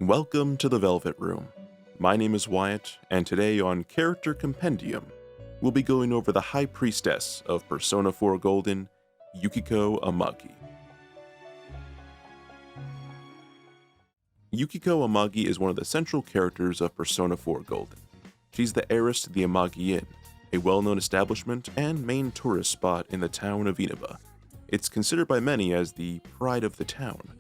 Welcome to the Velvet Room. My name is Wyatt, and today on Character Compendium, we'll be going over the High Priestess of Persona 4 Golden, Yukiko Amagi. Yukiko Amagi is one of the central characters of Persona 4 Golden. She's the heiress to the Amagi Inn, a well-known establishment and main tourist spot in the town of Inaba. It's considered by many as the pride of the town.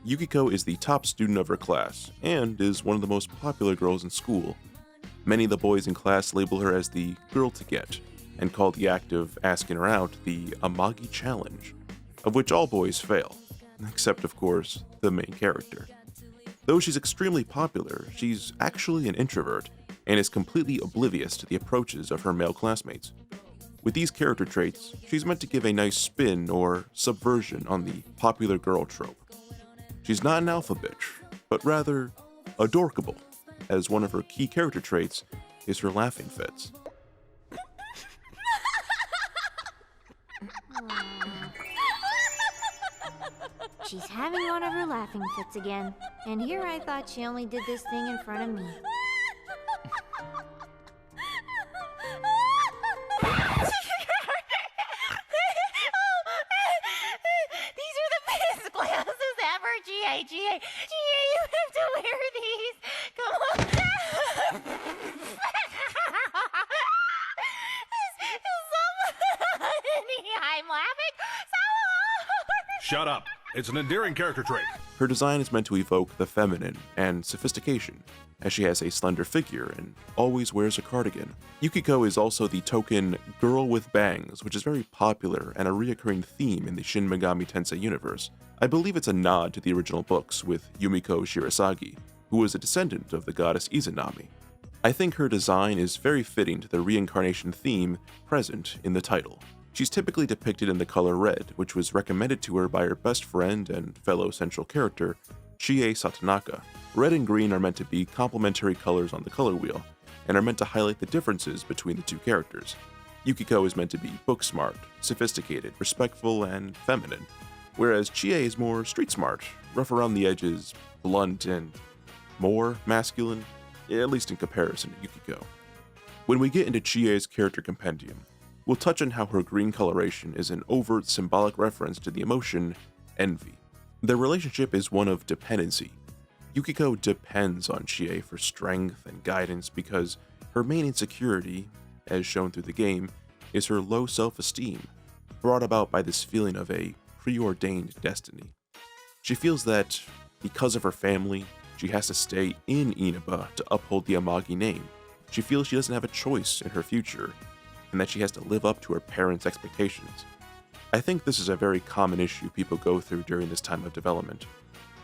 Yukiko is the top student of her class, and is one of the most popular girls in school. Many of the boys in class label her as the girl to get, and call the act of asking her out the Amagi Challenge, of which all boys fail, except of course, the main character. Though she's extremely popular, she's actually an introvert, and is completely oblivious to the approaches of her male classmates. With these character traits, she's meant to give a nice spin or subversion on the popular girl trope. She's not an alpha bitch, but rather adorkable, as one of her key character traits is her laughing fits. She's having one of her laughing fits again, and here I thought she only did this thing in front of me. Chie, you have to wear these. Come on. I'm laughing so hard. Shut up. It's an endearing character trait. Her design is meant to evoke the feminine and sophistication, as she has a slender figure and always wears a cardigan. Yukiko is also the token girl with bangs, which is very popular and a reoccurring theme in the Shin Megami Tensei universe. I believe it's a nod to the original books with Yumiko Shirasagi, who was a descendant of the goddess Izanami. I think her design is very fitting to the reincarnation theme present in the title. She's typically depicted in the color red, which was recommended to her by her best friend and fellow central character, Chie Satonaka. Red and green are meant to be complementary colors on the color wheel, and are meant to highlight the differences between the two characters. Yukiko is meant to be book-smart, sophisticated, respectful, and feminine, whereas Chie is more street-smart, rough around the edges, blunt, and more masculine, at least in comparison to Yukiko. When we get into Chie's character compendium, we'll touch on how her green coloration is an overt symbolic reference to the emotion envy. Their relationship is one of dependency. Yukiko depends on Chie for strength and guidance because her main insecurity, as shown through the game, is her low self-esteem, brought about by this feeling of a preordained destiny. She feels that, because of her family, she has to stay in Inaba to uphold the Amagi name. She feels she doesn't have a choice in her future, and that she has to live up to her parents' expectations. I think this is a very common issue people go through during this time of development.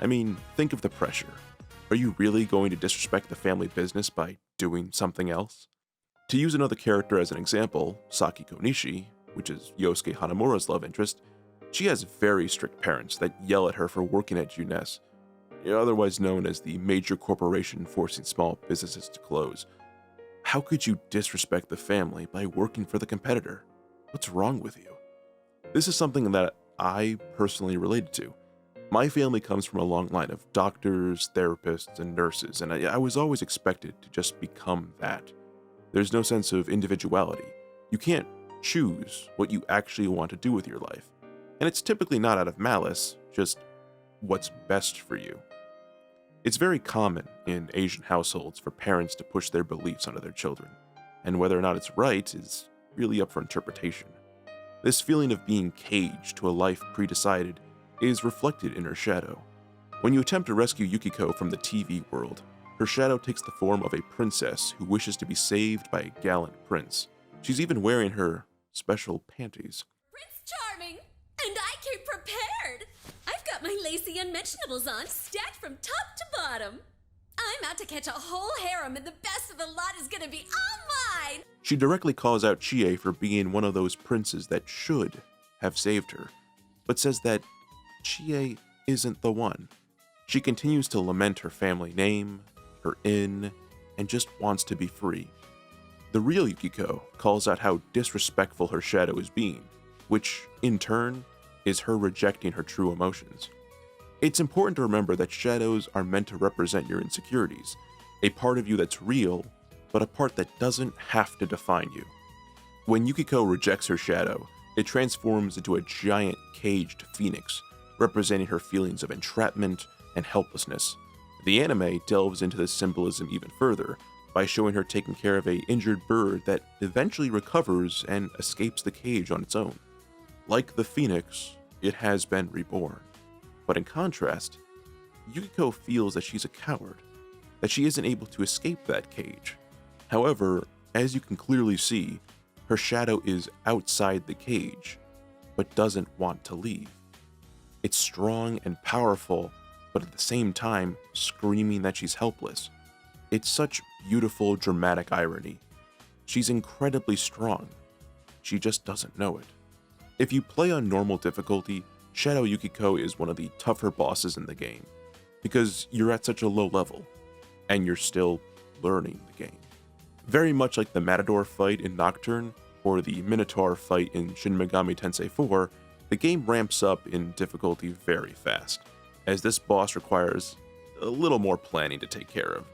I mean, think of the pressure. Are you really going to disrespect the family business by doing something else? To use another character as an example, Sakiko Nishi, which is Yosuke Hanamura's love interest, she has very strict parents that yell at her for working at Junes, otherwise known as the major corporation forcing small businesses to close. How could you disrespect the family by working for the competitor? What's wrong with you? This is something that I personally related to. My family comes from a long line of doctors, therapists, and nurses, and I was always expected to just become that. There's no sense of individuality. You can't choose what you actually want to do with your life. And it's typically not out of malice, just what's best for you. It's very common in Asian households for parents to push their beliefs onto their children, and whether or not it's right is really up for interpretation. This feeling of being caged to a life pre-decided is reflected in her shadow. When you attempt to rescue Yukiko from the TV world, her shadow takes the form of a princess who wishes to be saved by a gallant prince. She's even wearing her special panties. Prince Charming! And I came prepared! I've got my lacy unmentionables on, stacked from top to bottom. I'm out to catch a whole harem, and the best of the lot is gonna be all mine! She directly calls out Chie for being one of those princes that should have saved her, but says that Chie isn't the one. She continues to lament her family name, her inn, and just wants to be free. The real Yukiko calls out how disrespectful her shadow is being, which, in turn, is her rejecting her true emotions. It's important to remember that shadows are meant to represent your insecurities, a part of you that's real, but a part that doesn't have to define you. When Yukiko rejects her shadow, it transforms into a giant caged phoenix, representing her feelings of entrapment and helplessness. The anime delves into this symbolism even further by showing her taking care of an injured bird that eventually recovers and escapes the cage on its own. Like the phoenix, it has been reborn. But in contrast, Yukiko feels that she's a coward, that she isn't able to escape that cage. However, as you can clearly see, her shadow is outside the cage, but doesn't want to leave. It's strong and powerful, but at the same time, screaming that she's helpless. It's such beautiful, dramatic irony. She's incredibly strong. She just doesn't know it. If you play on normal difficulty, Shadow Yukiko is one of the tougher bosses in the game, because you're at such a low level, and you're still learning the game. Very much like the Matador fight in Nocturne, or the Minotaur fight in Shin Megami Tensei 4, the game ramps up in difficulty very fast, as this boss requires a little more planning to take care of.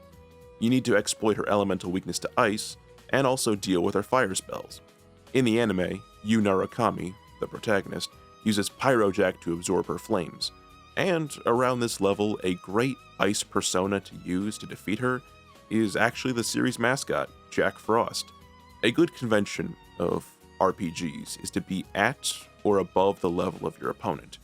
You need to exploit her elemental weakness to ice, and also deal with her fire spells. In the anime, Yu Narukami, the protagonist, uses Pyrojack to absorb her flames, and around this level, a great ice persona to use to defeat her is actually the series mascot, Jack Frost. A good convention of RPGs is to be at or above the level of your opponent.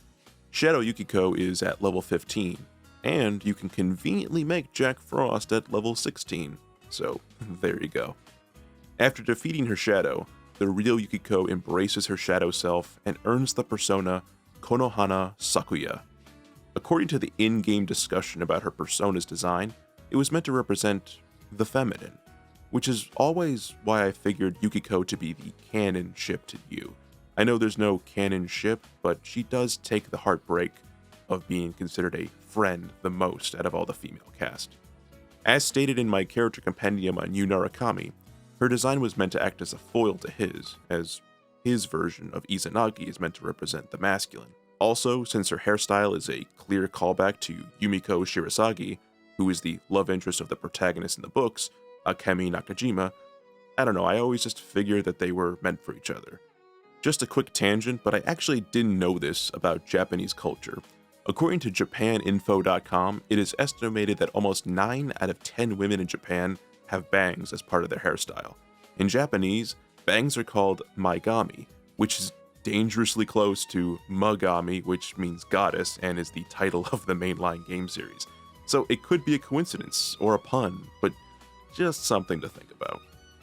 Shadow Yukiko is at level 15, and you can conveniently make Jack Frost at level 16, so there you go. After defeating her shadow, the real Yukiko embraces her shadow self and earns the persona Konohana Sakuya. According to the in-game discussion about her persona's design, it was meant to represent the feminine, which is always why I figured Yukiko to be the canon ship to you. I know there's no canon ship, but she does take the heartbreak of being considered a friend the most out of all the female cast. As stated in my character compendium on Yu Narukami, her design was meant to act as a foil to his, as his version of Izanagi is meant to represent the masculine. Also, since her hairstyle is a clear callback to Yumiko Shirasagi, who is the love interest of the protagonist in the books, Akemi Nakajima, I don't know, I always just figured that they were meant for each other. Just a quick tangent, but I actually didn't know this about Japanese culture. According to JapanInfo.com, it is estimated that almost 9 out of 10 women in Japan have bangs as part of their hairstyle. In Japanese, bangs are called maigami, which is dangerously close to Magami, which means goddess and is the title of the mainline game series. So it could be a coincidence or a pun, but just something to think about.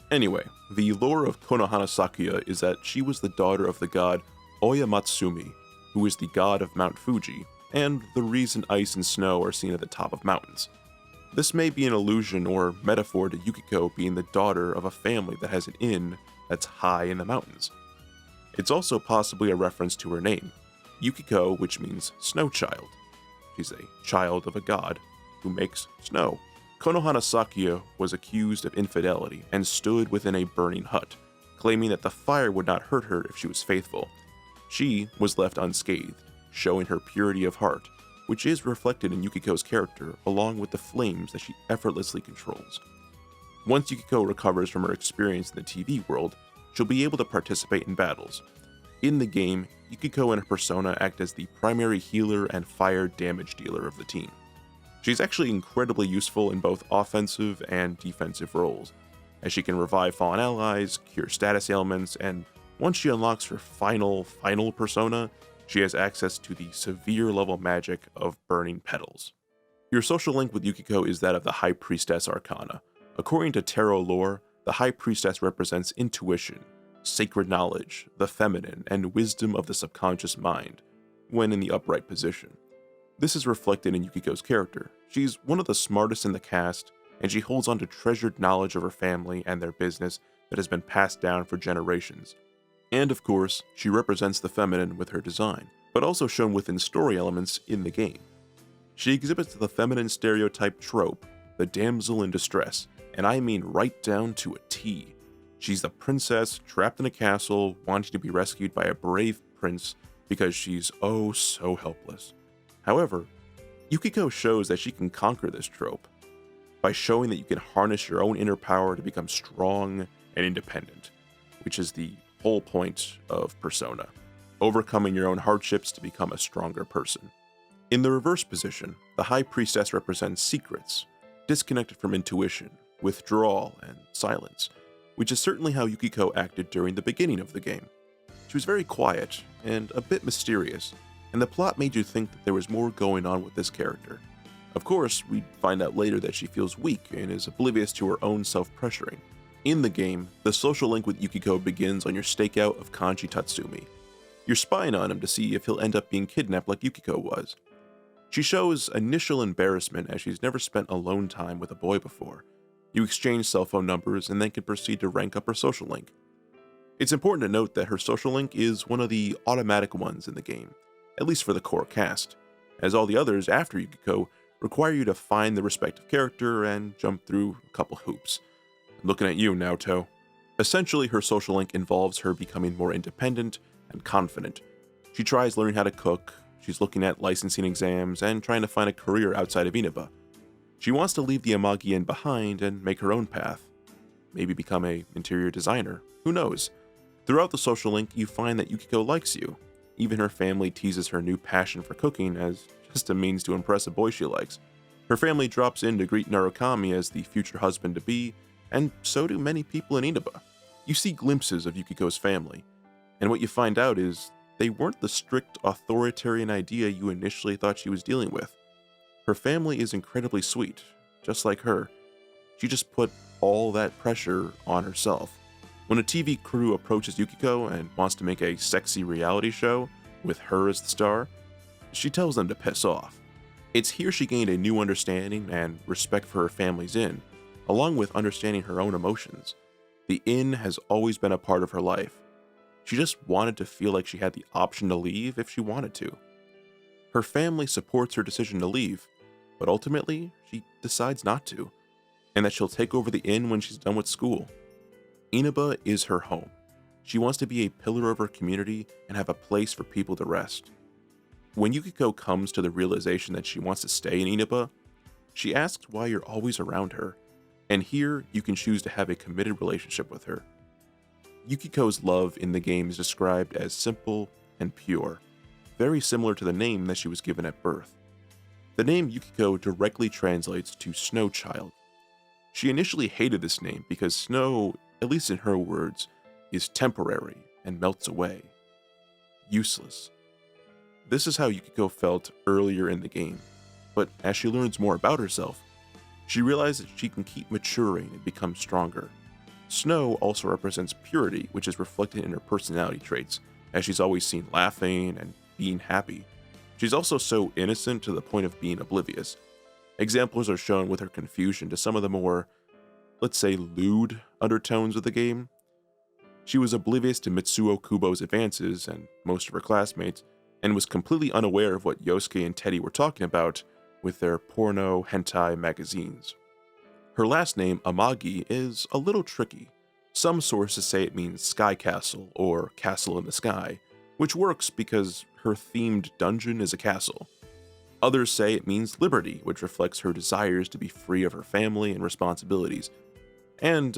Anyway, the lore of Konohana Sakuya is that she was the daughter of the god Oya Matsumi, who is the god of Mount Fuji, and the reason ice and snow are seen at the top of mountains. This may be an allusion or metaphor to Yukiko being the daughter of a family that has an inn that's high in the mountains. It's also possibly a reference to her name, Yukiko, which means snow child. She's a child of a god who makes snow. Konohana Sakuya was accused of infidelity and stood within a burning hut, claiming that the fire would not hurt her if she was faithful. She was left unscathed, showing her purity of heart, which is reflected in Yukiko's character along with the flames that she effortlessly controls. Once Yukiko recovers from her experience in the TV world, she'll be able to participate in battles. In the game, Yukiko and her persona act as the primary healer and fire damage dealer of the team. She's actually incredibly useful in both offensive and defensive roles, as she can revive fallen allies, cure status ailments, and once she unlocks her final persona, she has access to the severe level magic of Burning Petals. Your social link with Yukiko is that of the High Priestess Arcana. According to tarot lore, the High Priestess represents intuition, sacred knowledge, the feminine, and wisdom of the subconscious mind, when in the upright position. This is reflected in Yukiko's character. She's one of the smartest in the cast, and she holds on to treasured knowledge of her family and their business that has been passed down for generations. And of course, she represents the feminine with her design, but also shown within story elements in the game. She exhibits the feminine stereotype trope, the damsel in distress, and I mean right down to a T. She's the princess trapped in a castle, wanting to be rescued by a brave prince because she's oh so helpless. However, Yukiko shows that she can conquer this trope by showing that you can harness your own inner power to become strong and independent, which is the whole point of Persona, overcoming your own hardships to become a stronger person. In the reverse position, the High Priestess represents secrets, disconnected from intuition, withdrawal, and silence, which is certainly how Yukiko acted during the beginning of the game. She was very quiet and a bit mysterious, and the plot made you think that there was more going on with this character. Of course, we find out later that she feels weak and is oblivious to her own self-pressuring. In the game, the social link with Yukiko begins on your stakeout of Kanji Tatsumi. You're spying on him to see if he'll end up being kidnapped like Yukiko was. She shows initial embarrassment as she's never spent alone time with a boy before. You exchange cell phone numbers and then can proceed to rank up her social link. It's important to note that her social link is one of the automatic ones in the game, at least for the core cast, as all the others after Yukiko require you to find the respective character and jump through a couple hoops. I'm looking at you, Naoto. Essentially, her social link involves her becoming more independent and confident. She tries learning how to cook, she's looking at licensing exams, and trying to find a career outside of Inaba. She wants to leave the Amagi Inn behind and make her own path. Maybe become an interior designer, who knows? Throughout the social link, you find that Yukiko likes you. Even her family teases her new passion for cooking as just a means to impress a boy she likes. Her family drops in to greet Narukami as the future husband-to-be, and so do many people in Inaba. You see glimpses of Yukiko's family, and what you find out is they weren't the strict authoritarian idea you initially thought she was dealing with. Her family is incredibly sweet, just like her. She just put all that pressure on herself. When a TV crew approaches Yukiko and wants to make a sexy reality show with her as the star, she tells them to piss off. It's here she gained a new understanding and respect for her family's inn, along with understanding her own emotions. The inn has always been a part of her life. She just wanted to feel like she had the option to leave if she wanted to. Her family supports her decision to leave, but ultimately, she decides not to, and that she'll take over the inn when she's done with school. Inaba is her home. She wants to be a pillar of her community and have a place for people to rest. When Yukiko comes to the realization that she wants to stay in Inaba, she asks why you're always around her, and here you can choose to have a committed relationship with her. Yukiko's love in the game is described as simple and pure, very similar to the name that she was given at birth. The name Yukiko directly translates to Snow Child. She initially hated this name because snow, at least in her words, is temporary and melts away. Useless. This is how Yukiko felt earlier in the game, but as she learns more about herself, she realizes that she can keep maturing and become stronger. Snow also represents purity, which is reflected in her personality traits, as she's always seen laughing and being happy. She's also so innocent to the point of being oblivious. Examples are shown with her confusion to some of the more, let's say, lewd undertones of the game. She was oblivious to Mitsuo Kubo's advances and most of her classmates, and was completely unaware of what Yosuke and Teddy were talking about with their porno hentai magazines. Her last name, Amagi, is a little tricky. Some sources say it means sky castle or castle in the sky, which works because her themed dungeon is a castle. Others say it means liberty, which reflects her desires to be free of her family and responsibilities. And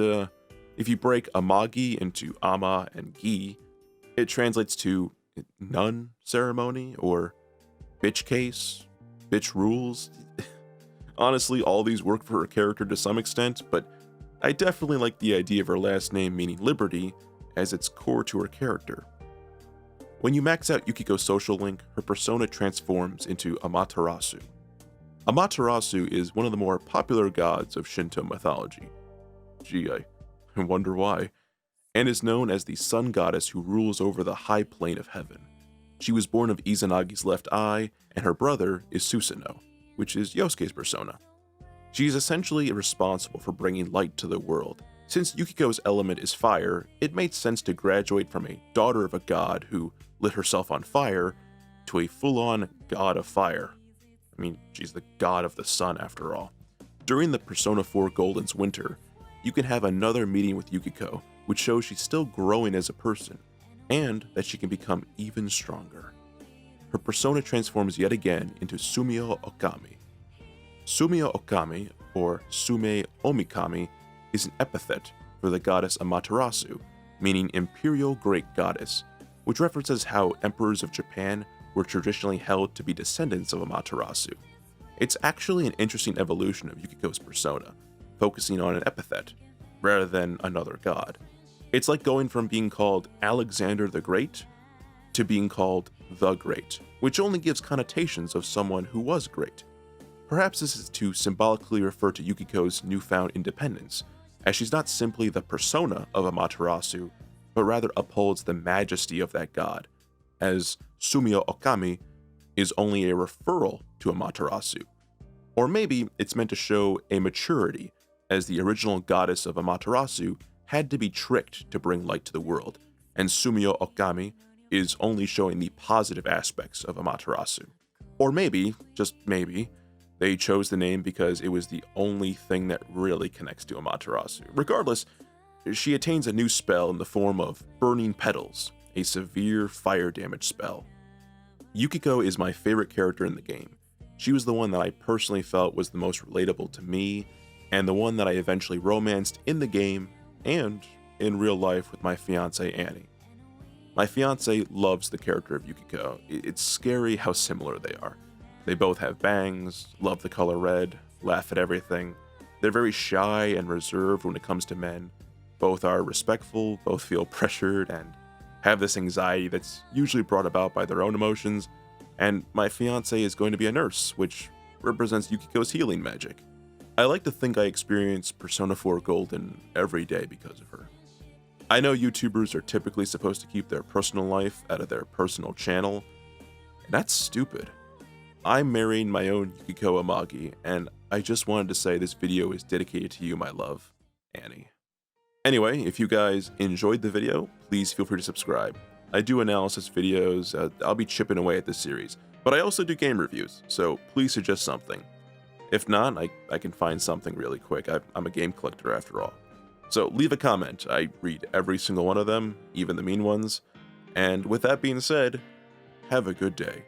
if you break Amagi into Ama and Gi, it translates to nun ceremony or bitch case, bitch rules. Honestly, all these work for her character to some extent, but I definitely like the idea of her last name meaning liberty as it's core to her character. When you max out Yukiko's social link, her persona transforms into Amaterasu. Amaterasu is one of the more popular gods of Shinto mythology. Gee, I wonder why. And is known as the sun goddess who rules over the high plane of heaven. She was born of Izanagi's left eye, and her brother is Susanoo, which is Yosuke's persona. She is essentially responsible for bringing light to the world. Since Yukiko's element is fire, it made sense to graduate from a daughter of a god who lit herself on fire to a full-on god of fire. I mean, she's the god of the sun after all. During the Persona 4 Golden's winter, you can have another meeting with Yukiko, which shows she's still growing as a person, and that she can become even stronger. her persona transforms yet again into Sumio Okami. Sumio Okami, or Sume Omikami, is an epithet for the goddess Amaterasu, meaning Imperial Great Goddess, which references how emperors of Japan were traditionally held to be descendants of Amaterasu. It's actually an interesting evolution of Yukiko's persona, focusing on an epithet, rather than another god. It's like going from being called Alexander the Great to being called the Great, which only gives connotations of someone who was great. Perhaps this is to symbolically refer to Yukiko's newfound independence, as she's not simply the persona of Amaterasu, but rather upholds the majesty of that god, as Sumio Okami is only a referral to Amaterasu. Or maybe it's meant to show a maturity, as the original goddess of Amaterasu had to be tricked to bring light to the world, and Sumio Okami is only showing the positive aspects of Amaterasu. Or maybe, just maybe, they chose the name because it was the only thing that really connects to Amaterasu. Regardless, she attains a new spell in the form of Burning Petals, a severe fire damage spell. Yukiko is my favorite character in the game. She was the one that I personally felt was the most relatable to me, and the one that I eventually romanced in the game and in real life with my fiancée Annie. My fiancé loves the character of Yukiko. It's scary how similar they are. They both have bangs, love the color red, laugh at everything. They're very shy and reserved when it comes to men. Both are respectful, both feel pressured, and have this anxiety that's usually brought about by their own emotions. And my fiancé is going to be a nurse, which represents Yukiko's healing magic. I like to think I experience Persona 4 Golden every day because of her. I know YouTubers are typically supposed to keep their personal life out of their personal channel, and that's stupid. I'm marrying my own Yukiko Amagi, and I just wanted to say this video is dedicated to you, my love, Annie. Anyway, if you guys enjoyed the video, please feel free to subscribe. I do analysis videos, I'll be chipping away at this series, but I also do game reviews, so please suggest something. If not, I can find something really quick. I'm a game collector after all. So leave a comment. I read every single one of them, even the mean ones. And with that being said, have a good day.